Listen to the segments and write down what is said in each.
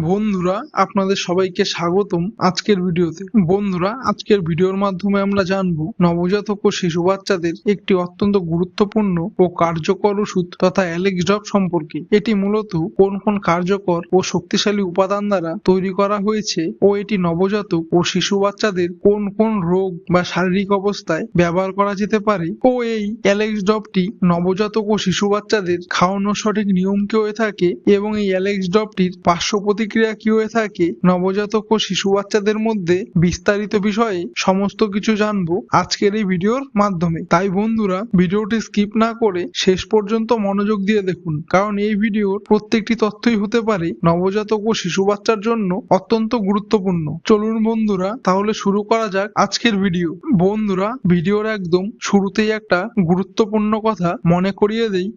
বন্ধুরা, আপনাদের সবাইকে স্বাগতম আজকের ভিডিওতে। বন্ধুরা, আজকের ভিডিওর মাধ্যমে আমরা জানবো নবজাতক ও শিশু বাচ্চাদের একটি অত্যন্ত গুরুত্বপূর্ণ ও কার্যকর ওষুধ তথা অ্যালেক্স ড্রপ সম্পর্কে। এটি মূলত কোন কোন কার্যকর ও শক্তিশালী উপাদান দ্বারা তৈরি করা হয়েছে ও এটি নবজাতক ও শিশু বাচ্চাদের কোন কোন রোগ বা শারীরিক অবস্থায় ব্যবহার করা যেতে পারে ও এই অ্যালেক্স ড্রপটি নবজাতক ও শিশু বাচ্চাদের খাওয়ানোর সঠিক নিয়ম কি হয়ে থাকে এবং এই অ্যালেক্স ড্রপটির পার্শ্ব প্রতিক্রিয়া কি হয়ে থাকে নবজাতক ও শিশু বাচ্চাদের মধ্যে বিস্তারিত বিষয়ে সমস্ত কিছু জানবো আজকের এই ভিডিওর মাধ্যমে। তাই বন্ধুরা, ভিডিওটি স্কিপ না করে শেষ পর্যন্ত মনোযোগ দিয়ে দেখুন, কারণ এই ভিডিওর প্রত্যেকটি তথ্যই হতে পারে নবজাতক ও শিশু বাচ্চার জন্য অত্যন্ত গুরুত্বপূর্ণ। চলুন বন্ধুরা, তাহলে শুরু করা যাক আজকের ভিডিও। বন্ধুরা, ভিডিওর একদম শুরুতেই একটা গুরুত্বপূর্ণ কথা মনে করিয়ে দেই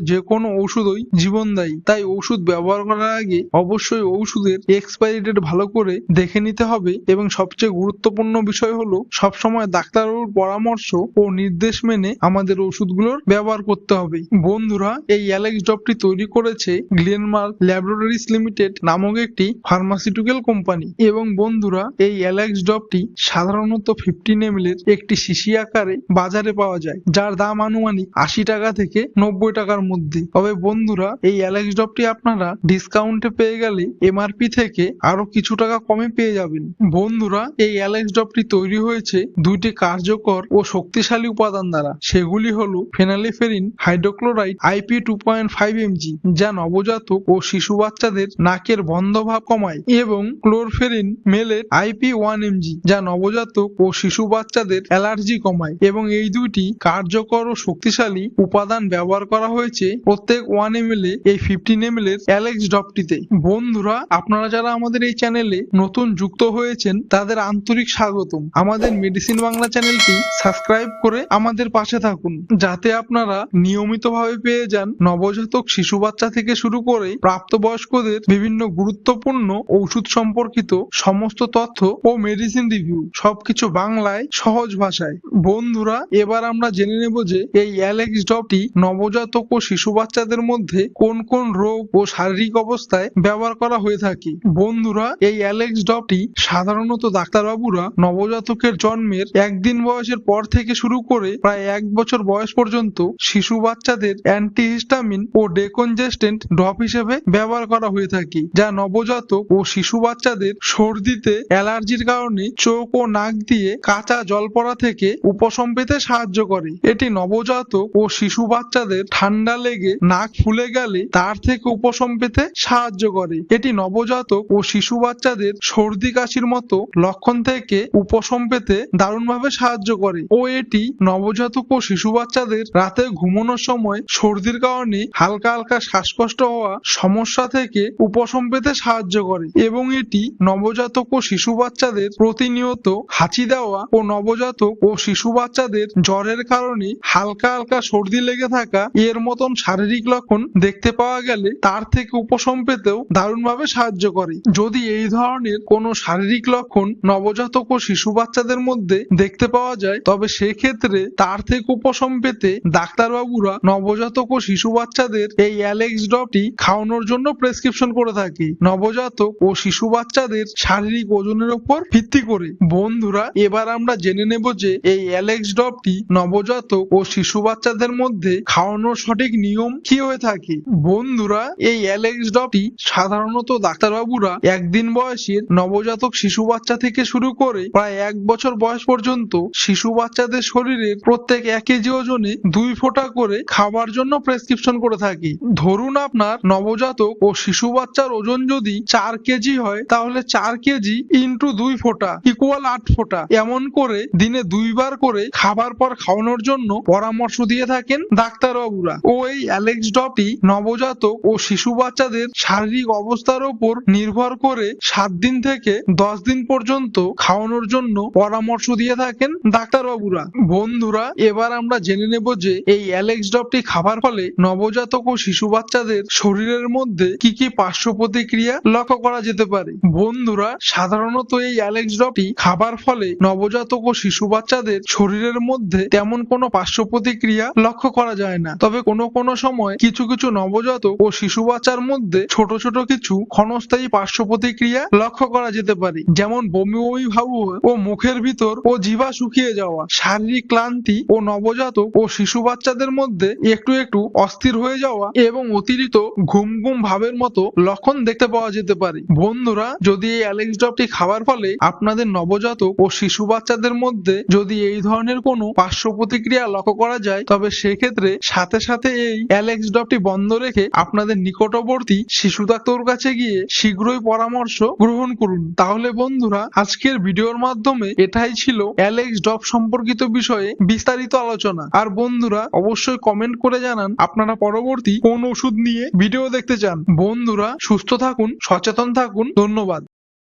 যে কোনো ঔষধই জীবনদায়ী। তাই ঔষধ ব্যবহার করার আগে অবশ্যই ঔষধের এক্সপায়ারি ডেট ভালো করে দেখে নিতে হবে এবং সবচেয়ে গুরুত্বপূর্ণ বিষয় হলো সবসময় ডাক্তারবাবুর পরামর্শ ও নির্দেশ মেনে আমাদের ওষুধগুলোর ব্যবহার করতে হবে। বন্ধুরা, এই অ্যালেক্স ড্রপটি তৈরি করেছে গ্লেনমার্ক ল্যাবরেটরিজ লিমিটেড নামক একটি ফার্মাসিউটিক্যাল কোম্পানি। এবং বন্ধুরা, এই অ্যালেক্স ড্রপটি সাধারণত 15 ml এর একটি শিশি আকারে বাজারে পাওয়া যায়, যার দাম আনুমানিক 80 টাকা থেকে 90 টাকার মধ্যে। তবে বন্ধুরা, এই অ্যালেক্স ড্রপটি আপনারা ডিসকাউন্টে পেয়ে গেলে এমআরপি থেকে আরো কিছু টাকা কমে পেয়ে যাবেন। বন্ধুরা, এই অ্যালেক্স ড্রপটি তৈরি হয়েছে দুইটি কার্যকর ও শক্তিশালী উপাদান দ্বারা। সেগুলি হলো ফেনালিফেরিন হাইড্রোক্লোরাইড IP 2.5 mg, যা নবজাতক ও শিশু বাচ্চাদের নাকের বন্ধভাব কমায়, এবং ক্লোরফেরিন মেলেট IP 1 mg, যা নবজাতক ও শিশু বাচ্চাদের অ্যালার্জি কমায়। এবং এই দুইটি কার্যকর ও শক্তিশালী উপাদান ব্যবহার করা হয়েছে প্রত্যেক 1 ml এই 15 ml এর অ্যালেক্স ড্রপটিতে। বন্ধুরা, আপনারা যারা আমাদের এই চ্যানেলে নতুন যুক্ত হয়েছেন তাদের আন্তরিক স্বাগতম। আমাদের মেডিসিন বাংলা চ্যানেলটি সাবস্ক্রাইব করে আমাদের পাশে থাকুন, যাতে আপনারা নিয়মিতভাবে পেয়ে যান নবজাতক শিশু বাচ্চা থেকে শুরু করে প্রাপ্তবয়স্কদের বিভিন্ন গুরুত্বপূর্ণ ঔষধ সম্পর্কিত সমস্ত তথ্য ও মেডিসিন রিভিউ, সবকিছু বাংলায় সহজ ভাষায়। বন্ধুরা, এবার আমরা জেনে নেব যে এই অ্যালেক্স ড্রপটি নবজাতক ও শিশু বাচ্চাদের মধ্যে কোন কোন রোগ ও শারীরিক অবস্থায় ব্যবহার করা হয়ে থাকে। বন্ধুরা, এই অ্যালেক্স ড্রপটি সাধারণত ডাক্তারবাবুরা নবজাতকের জন্মের একদিন বয়সের পর থেকে শুরু করে প্রায় 1 বছর বয়স পর্যন্ত শিশু বাচ্চাদের অ্যান্টিহিস্টামিন ও ডেকনজেস্টেন্ট ড্রপ হিসেবে ব্যবহার করা হয়ে থাকে, যা নবজাতক ও শিশু বাচ্চাদের সর্দিতে, অ্যালার্জির কারণে চোখ ও নাক দিয়ে কাঁচা জল পড়া থেকে উপশম পেতে সাহায্য করে। এটি নবজাতক ও শিশু বাচ্চাদের ঠান্ডা লেগে নাক ফুলে গেলে তার থেকে উপশম পেতে সাহায্য করে। এটি নবজাতক ও শিশু বাচ্চাদের সর্দি কাশির মতো লক্ষণ থেকে উপশম পেতে দারুণভাবে সাহায্য করে। ও এটি নবজাতক ও শিশু বাচ্চাদের রাতে ঘুমানোর সময় সর্দির কারণে হালকা হালকা শ্বাসকষ্ট হওয়া সমস্যা থেকে উপশম পেতে সাহায্য করে। এবং এটি নবজাতক ও শিশু বাচ্চাদের প্রতিনিয়ত হাঁচি দেওয়া ও নবজাতক ও শিশু বাচ্চাদের জ্বরের কারণে হালকা হালকা সর্দি লেগে থাকা এর মতন শারীরিক লক্ষণ দেখতে পাওয়া গেলে তার থেকে উপশম পেতেও দারুণভাবে সাহায্য করে। যদি এই ধরনের কোনো শারীরিক লক্ষণ নবজাতক ও শিশু বাচ্চাদের মধ্যে দেখতে পাওয়া যায়, তবে সেক্ষেত্রে তার থেকে উপশম পেতে ডাক্তারবাবুরা নবজাতক ও শিশু বাচ্চাদের এই অ্যালেক্স ড্রপটি খাওয়ানোর জন্য প্রেসক্রিপশন করে থাকে, নবজাতক ও শিশু বাচ্চাদের শারীরিক ওজনের উপর ভিত্তি করে। বন্ধুরা, এবার আমরা জেনে নেব যে এই অ্যালেক্স ড্রপটি নবজাতক ও শিশু বাচ্চাদের মধ্যে খাওয়ানোর সঠিক নিয়ম কি হয়ে থাকে। বন্ধুরা, এই অ্যালেক্স ড্রপটি সাধারণত ডাক্তারবাবুরা একদিন বয়সের নবজাতক শিশু বাচ্চা থেকে শুরু করে প্রায় 1 বছর বয়স পর্যন্ত শিশু বাচ্চাদের শরীরে প্রত্যেক 1 কেজি ওজনে 2 ফোঁটা করে খাবার জন্য প্রেসক্রিপশন করে থাকি। ধরুন আপনার নবজাতক ও শিশু বাচ্চার ওজন যদি 4 কেজি হয়, তাহলে 4 কেজি ইন্টু 2 ফোঁটা ইকুয়াল 8 ফোঁটা, এমন করে দিনে 2 বার করে খাবার পর খাওয়ানোর জন্য পরামর্শ দিয়ে থাকেন ডাক্তারবাবুরা। ও এই অ্যালেক্স ড্রপটি নবজাতক ও শিশু বাচ্চাদের শারীরিক অবস্থার উপর নির্ভর করে 7 দিন থেকে 10 দিন পর্যন্ত খাওয়ানোর জন্য পরামর্শ দিয়ে থাকেন ডাক্তারবাবুরা। বন্ধুরা, এবার আমরা জেনে নেব যে এই অ্যালেক্স ড্রপটি খাবার ফলে নবজাতক ও শিশু বাচ্চাদের শরীরের মধ্যে কি কি পার্শ্ব প্রতিক্রিয়া লক্ষ্য করা যেতে পারে। বন্ধুরা, সাধারণত এই অ্যালেক্স ড্রপটি খাবার ফলে নবজাতক ও শিশু বাচ্চাদের শরীরের মধ্যে তেমন কোনো পার্শ্ব প্রতিক্রিয়া লক্ষ্য করা যায় না। তবে কোনো কোনো সময় কিছু কিছু নবজাতক ও শিশু বাচ্চার মধ্যে ছোট ছোট কিছু ক্ষণস্থায়ী পার্শ্ব প্রতিক্রিয়া লক্ষ্য করা যেতে পারে, যেমন বমি বমি ভাব ও মুখের ভিতর ও জিহ্বা শুকিয়ে যাওয়া, শারীরিক ক্লান্তি ও নবজাতক ও শিশু বাচ্চাদের মধ্যে একটু একটু অস্থির হয়ে যাওয়া এবং অতিরিক্ত ঘুম ঘুম ভাবের মতো লক্ষণ দেখতে পাওয়া যেতে পারে। বন্ধুরা, যদি এই অ্যালেক্স ড্রপটি খাওয়ার ফলে আপনাদের নবজাতক ও শিশু বাচ্চাদের মধ্যে যদি এই ধরনের কোনো পার্শ্ব প্রতিক্রিয়া লক্ষ্য করা যায়, তবে সেক্ষেত্রে সাথে সাথে এই অ্যালেক্স ড্রপটি বন্ধ রেখে আপনাদের নিকটবর্তী শিশু ডাক্তারের কাছে গিয়ে শীঘ্রই পরামর্শ গ্রহণ করুন। তাহলে বন্ধুরা, আজকের ভিডিওর মাধ্যমে এটাই ছিল অ্যালেক্স ড্রপ সম্পর্কিত বিষয়ে বিস্তারিত আলোচনা। আর বন্ধুরা, অবশ্যই কমেন্ট করে জানান আপনারা পরবর্তী কোন ওষুধ নিয়ে ভিডিও দেখতে চান। বন্ধুরা, সুস্থ থাকুন, সচেতন থাকুন। ধন্যবাদ।